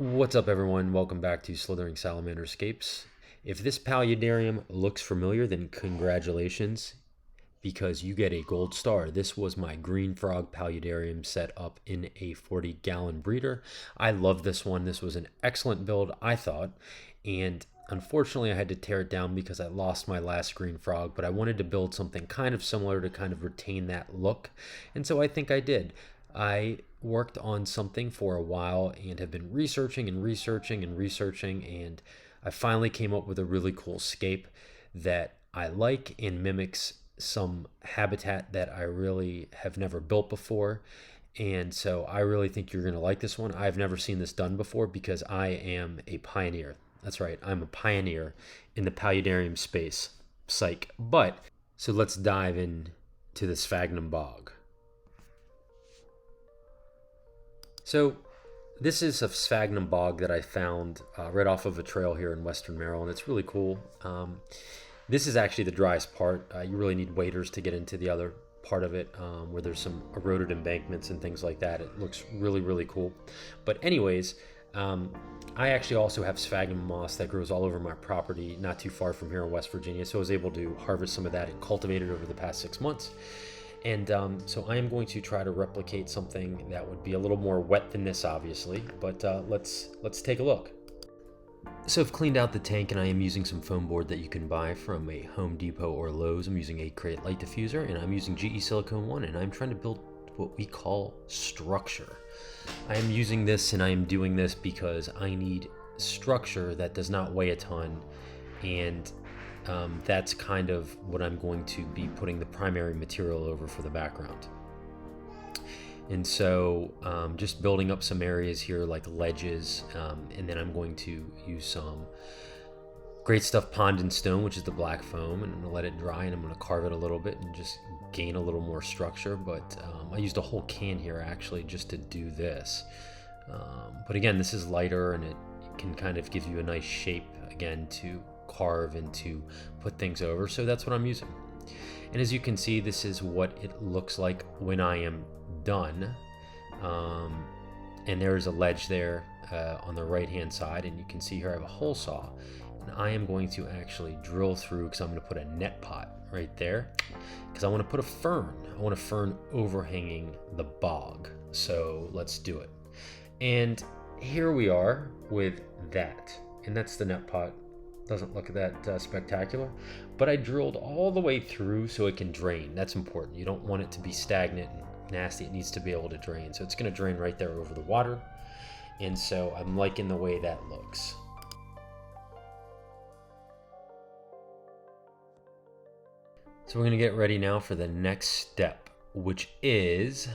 What's up, everyone? Welcome back to Slithering Salamander Escapes. If this paludarium looks familiar, then congratulations, because you get a gold star. This was my green frog paludarium set up in a 40-gallon breeder. I love this one. This was an excellent build, I thought, and unfortunately I had to tear it down because I lost my last green frog, but I wanted to build something kind of similar to kind of retain that look, and so I think I did. I worked on something for a while and have been researching and researching and researching, and I finally came up with a really cool scape that I like and mimics some habitat that I really have never built before. And so I really think you're going to like this one. I've never seen this done before because I am a pioneer. That's right, I'm a pioneer in the paludarium space. Psych. But so let's dive in to the Sphagnum Bog. So this is a sphagnum bog that I found right off of a trail here in Western Maryland. It's really cool. This is actually the driest part. You really need waders to get into the other part of it where there's some eroded embankments and things like that. It looks really, really cool. But anyways, I actually also have sphagnum moss that grows all over my property not too far from here in West Virginia. So I was able to harvest some of that and cultivate it over the past 6 months. And so I am going to try to replicate something that would be a little more wet than this, obviously, but let's take a look. So I've cleaned out the tank and I am using some foam board that you can buy from a Home Depot or Lowe's. I'm using a Crate Light Diffuser and I'm using GE Silicone 1, and I'm trying to build what we call structure. I am using this and I am doing this because I need structure that does not weigh a ton, and that's kind of what I'm going to be putting the primary material over for the background. And so just building up some areas here like ledges, and then I'm going to use some Great Stuff Pond and Stone, which is the black foam, and I'm going to let it dry and I'm going to carve it a little bit and just gain a little more structure. But I used a whole can here actually just to do this. But again, this is lighter and it can kind of give you a nice shape again to carve and to put things over, so that's what I'm using. And as you can see, this is what it looks like when I am done. And there's a ledge there on the right hand side, and you can see here I have a hole saw, and I am going to actually drill through because I'm going to put a net pot right there because I want to put a fern. I want a fern overhanging the bog, so let's do it. And here we are with that, and that's the net pot. Doesn't look that spectacular, but I drilled all the way through so it can drain. That's important. You don't want it to be stagnant and nasty. It needs to be able to drain. So it's going to drain right there over the water. And so I'm liking the way that looks. So we're going to get ready now for the next step, which is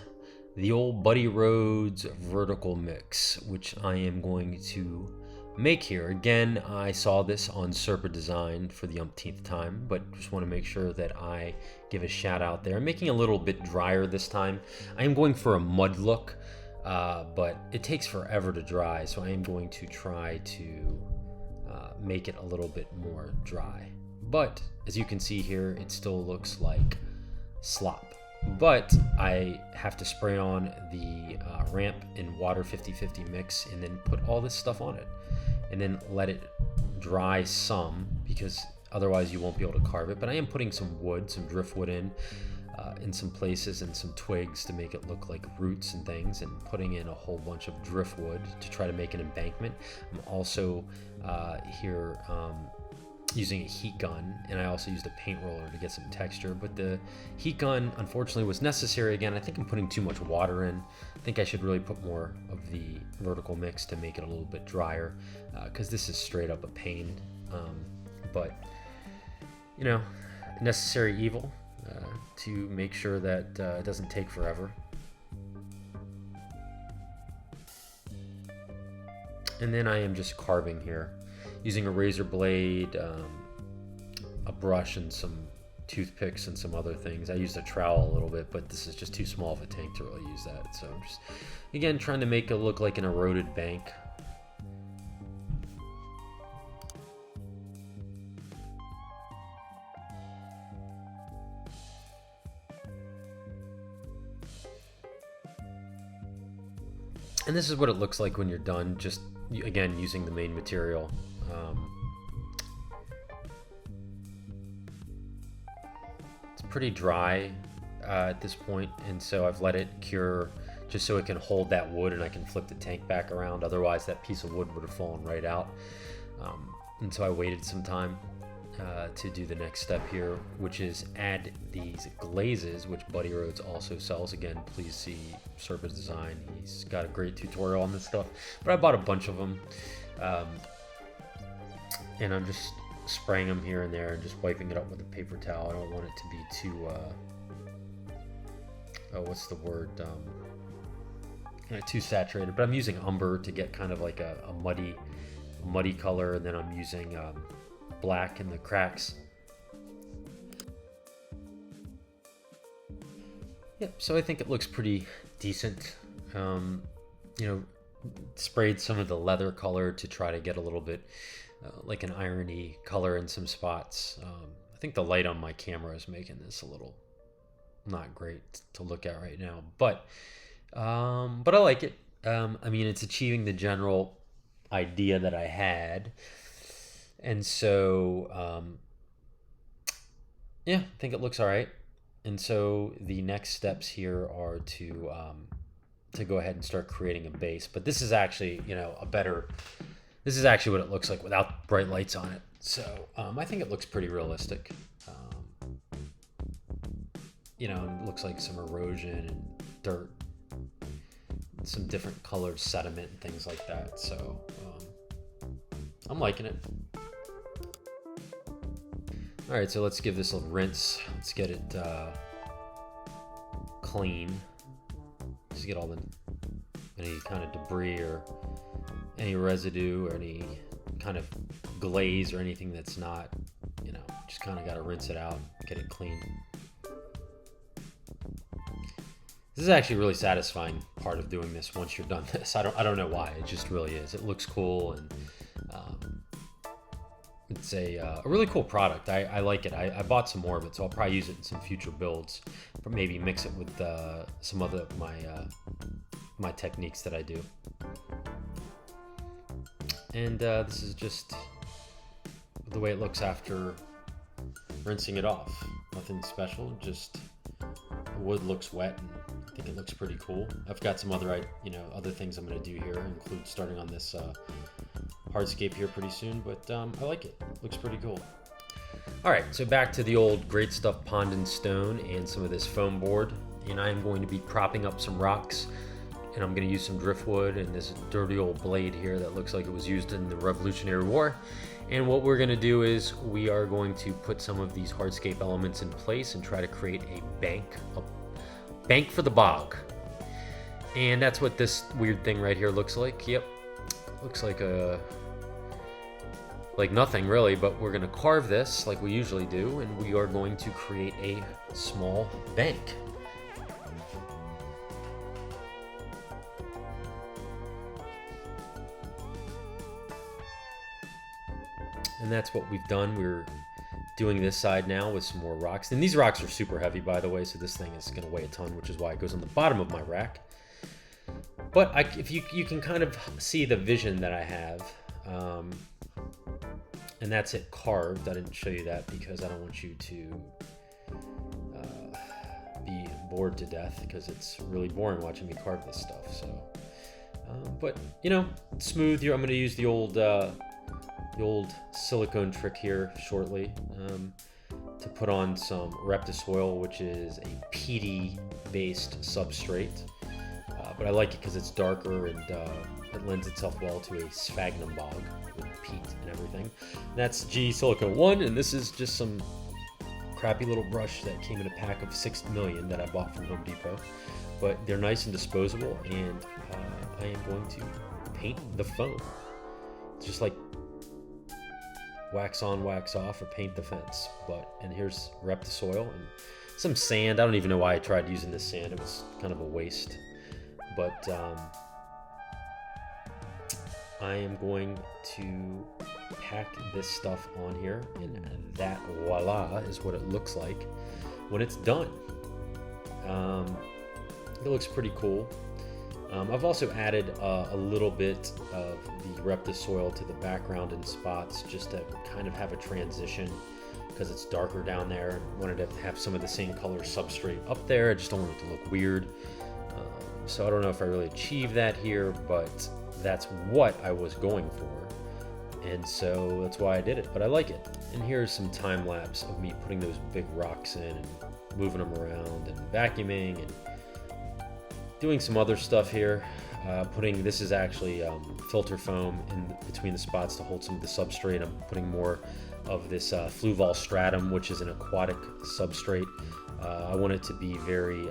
the old Buddy Rhodes vertical mix, which I am going to make here. Again, I saw this on Serpa Design for the umpteenth time, but just want to make sure that I give a shout out there. I'm making a little bit drier this time. I am going for a mud look, but it takes forever to dry, so I am going to try to make it a little bit more dry. But as you can see here, it still looks like slop. But I have to spray on the ramp in water 50-50 mix and then put all this stuff on it and then let it dry some, because otherwise you won't be able to carve it. But I am putting some wood, some driftwood in some places, and some twigs to make it look like roots and things, and putting in a whole bunch of driftwood to try to make an embankment. I'm also here using a heat gun, and I also used a paint roller to get some texture, but the heat gun unfortunately was necessary again. I think I'm putting too much water in. I think I should really put more of the vertical mix to make it a little bit drier, because this is straight up a pain, but you know, necessary evil to make sure that it doesn't take forever. And then I am just carving here using a razor blade, a brush, and some toothpicks and some other things. I used a trowel a little bit, but this is just too small of a tank to really use that. So I'm just, again, trying to make it look like an eroded bank. And this is what it looks like when you're done. Just again, using the main material. It's pretty dry at this point, and so I've let it cure just so it can hold that wood and I can flip the tank back around. Otherwise that piece of wood would have fallen right out. And so I waited some time to do the next step here, which is add these glazes, which Buddy Rhodes also sells. Again, please see Serpent Design. He's got a great tutorial on this stuff, but I bought a bunch of them. And I'm just spraying them here and there and just wiping it up with a paper towel. I don't want it to be too, what's the word? Too saturated, but I'm using umber to get kind of like a muddy color, and then I'm using black in the cracks. Yep, so I think it looks pretty decent. Sprayed some of the leather color to try to get a little bit like an irony color in some spots. I think the light on my camera is making this a little not great to look at right now, but I like it. I mean, it's achieving the general idea that I had, and so yeah, I think it looks all right. And so the next steps here are to go ahead and start creating a base. But this is actually, this is actually what it looks like without bright lights on it. So I think it looks pretty realistic. It looks like some erosion and dirt, some different colored sediment and things like that. So I'm liking it. All right, so let's give this a rinse. Let's get it clean. Just get all any kind of debris or any residue or any kind of glaze or anything that's not, just kind of got to rinse it out, get it clean. This is actually a really satisfying part of doing this once you're done this. I don't know why. It just really is. It looks cool, and it's a really cool product. I like it. I bought some more of it, so I'll probably use it in some future builds, but maybe mix it with some other my techniques that I do. And this is just the way it looks after rinsing it off. Nothing special, just the wood looks wet, and I think it looks pretty cool. I've got some other things I'm going to do here, include starting on this hardscape here pretty soon, but I like it. It looks pretty cool. All right, so back to the old Great Stuff Pond and Stone and some of this foam board, and I'm going to be propping up some rocks, and I'm going to use some driftwood and this dirty old blade here that looks like it was used in the Revolutionary War. And what we're going to do is we are going to put some of these hardscape elements in place and try to create a bank for the bog. And that's what this weird thing right here looks like. Yep, looks like nothing really, but we're going to carve this like we usually do, and we are going to create a small bank. And that's what we've done. We're doing this side now with some more rocks. And these rocks are super heavy, by the way, so this thing is going to weigh a ton, which is why it goes on the bottom of my rack. But if you can kind of see the vision that I have, and that's it carved. I didn't show you that because I don't want you to be bored to death, because it's really boring watching me carve this stuff. So, but smooth here. I'm going to use the old silicone trick here shortly to put on some Reptisoil, which is a peaty based substrate, but I like it because it's darker and it lends itself well to a sphagnum bog with peat and everything. And that's G Silicone 1, and this is just some crappy little brush that came in a pack of 6 million that I bought from Home Depot, but they're nice and disposable, and I am going to paint the foam. It's just like wax on, wax off, or paint the fence. And here's Reptisoil and some sand. I don't even know why I tried using this sand. It was kind of a waste. But I am going to pack this stuff on here, and that voila is what it looks like when it's done. It looks pretty cool. I've also added a little bit of the Reptisoil to the background in spots just to kind of have a transition because it's darker down there. I wanted to have some of the same color substrate up there. I just don't want it to look weird. So I don't know if I really achieved that here, but that's what I was going for. And so that's why I did it, but I like it. And here's some time lapse of me putting those big rocks in and moving them around and vacuuming and doing some other stuff here. This is actually filter foam in between the spots to hold some of the substrate. I'm putting more of this Fluval Stratum, which is an aquatic substrate. I want it to be very,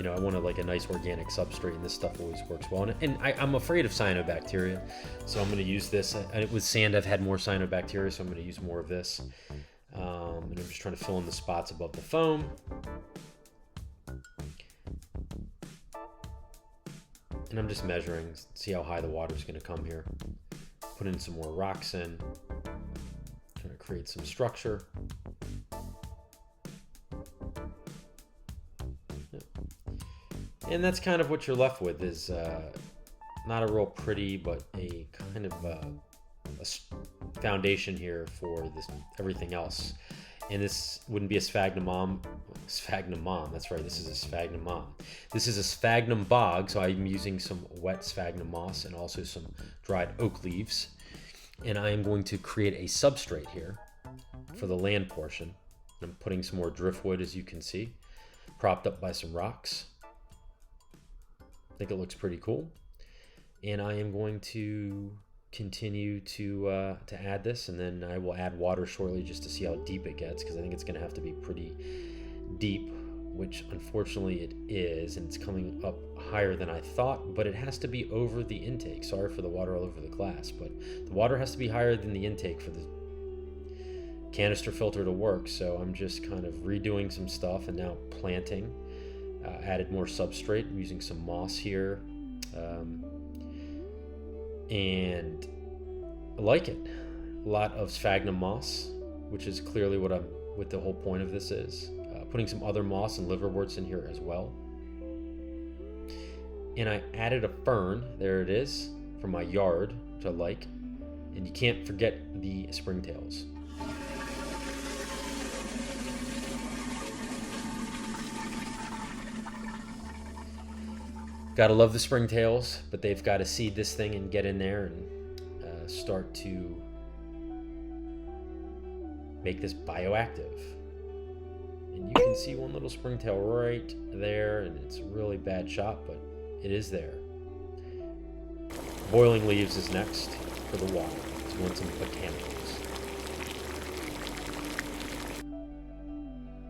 I want like a nice organic substrate, and this stuff always works well. And I'm afraid of cyanobacteria, so I'm going to use this. With sand, I've had more cyanobacteria, so I'm going to use more of this. And I'm just trying to fill in the spots above the foam. And I'm just measuring, see how high the water is going to come here. Put in some more rocks in, trying to create some structure. And that's kind of what you're left with, is not a real pretty, but a kind of a foundation here for this everything else. And this wouldn't be a sphagnum mom. That's right, this is a sphagnum mom. This is a sphagnum bog, so I'm using some wet sphagnum moss and also some dried oak leaves. And I am going to create a substrate here for the land portion. I'm putting some more driftwood, as you can see, propped up by some rocks. I think it looks pretty cool. And I am going to continue to add this, and then I will add water shortly just to see how deep it gets, because I think it's going to have to be pretty deep, which unfortunately it is, and it's coming up higher than I thought, but it has to be over the intake. Sorry for the water all over the glass, but the water has to be higher than the intake for the canister filter to work. So I'm just kind of redoing some stuff and now planting. Added more substrate. I'm using some moss here. And I like it. A lot of sphagnum moss, which is clearly what the whole point of this is. Putting some other moss and liverworts in here as well. And I added a fern, there it is, from my yard, which I like. And you can't forget the springtails. Gotta love the springtails, but they've got to seed this thing and get in there and start to make this bioactive. And you can see one little springtail right there, and it's a really bad shot, but it is there. Boiling leaves is next for the water. It's want some botanicals.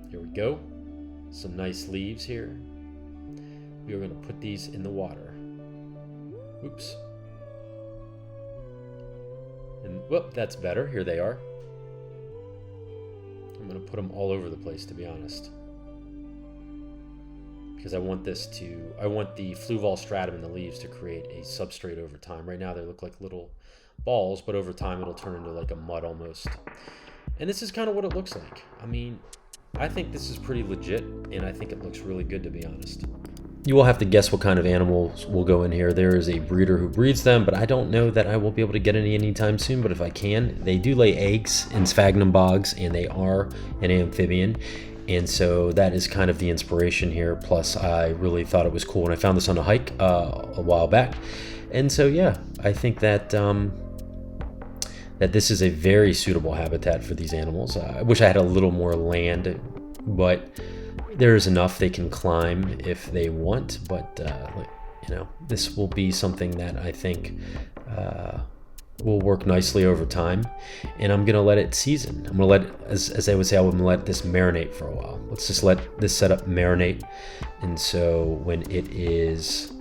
Here we go. Some nice leaves here. We are going to put these in the water. Oops. And whoop, that's better. Here they are. I'm going to put them all over the place, to be honest, because I want the Fluval Stratum in the leaves to create a substrate over time. Right now they look like little balls, but over time it'll turn into like a mud almost. And this is kind of what it looks like. I mean, I think this is pretty legit, and I think it looks really good, to be honest. You will have to guess what kind of animals will go in here. There is a breeder who breeds them, but I don't know that I will be able to get any anytime soon, but if I can, they do lay eggs in sphagnum bogs, and they are an amphibian. And so that is kind of the inspiration here. Plus, I really thought it was cool when I found this on a hike a while back. And so, yeah, I think that that this is a very suitable habitat for these animals. I wish I had a little more land, but there's enough they can climb if they want. But this will be something that I think will work nicely over time, and I'm gonna let it season. I'm gonna let it, as I would say, I'm gonna let this marinate for a while. Let's just let this setup marinate, and so when it is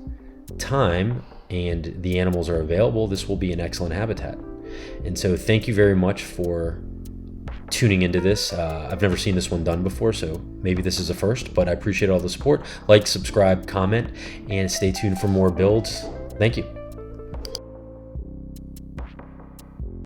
time and the animals are available, this will be an excellent habitat. And so thank you very much for tuning into this. I've never seen this one done before, so maybe this is a first, but I appreciate all the support. Like, subscribe, comment, and stay tuned for more builds. Thank you.